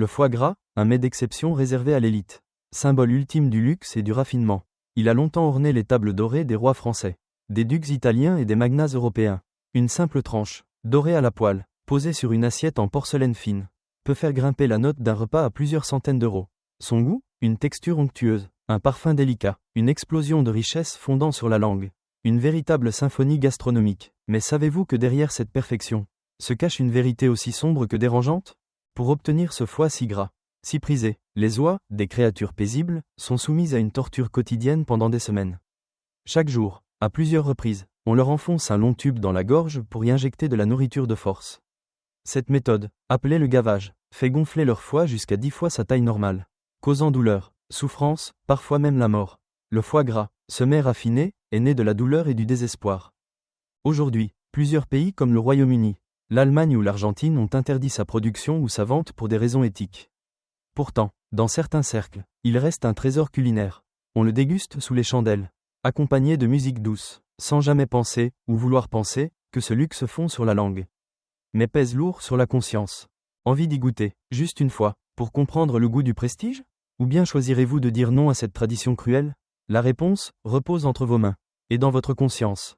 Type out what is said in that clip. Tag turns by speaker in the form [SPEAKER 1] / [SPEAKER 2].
[SPEAKER 1] Le foie gras, un mets d'exception réservé à l'élite. Symbole ultime du luxe et du raffinement. Il a longtemps orné les tables dorées des rois français, des ducs italiens et des magnats européens. Une simple tranche, dorée à la poêle, posée sur une assiette en porcelaine fine, peut faire grimper la note d'un repas à plusieurs centaines d'euros. Son goût, une texture onctueuse, un parfum délicat, une explosion de richesse fondant sur la langue. Une véritable symphonie gastronomique. Mais savez-vous que derrière cette perfection se cache une vérité aussi sombre que dérangeante? Pour obtenir ce foie si gras, si prisé, les oies, des créatures paisibles, sont soumises à une torture quotidienne pendant des semaines. Chaque jour, à plusieurs reprises, on leur enfonce un long tube dans la gorge pour y injecter de la nourriture de force. Cette méthode, appelée le gavage, fait gonfler leur foie jusqu'à 10 fois sa taille normale, causant douleur, souffrance, parfois même la mort. Le foie gras, ce mets raffiné, est né de la douleur et du désespoir. Aujourd'hui, plusieurs pays comme le Royaume-Uni, l'Allemagne ou l'Argentine ont interdit sa production ou sa vente pour des raisons éthiques. Pourtant, dans certains cercles, il reste un trésor culinaire. On le déguste sous les chandelles, accompagné de musique douce, sans jamais penser, ou vouloir penser, que ce luxe fond sur la langue. Mais pèse lourd sur la conscience. Envie d'y goûter, juste une fois, pour comprendre le goût du prestige? Ou bien choisirez-vous de dire non à cette tradition cruelle? La réponse repose entre vos mains, et dans votre conscience.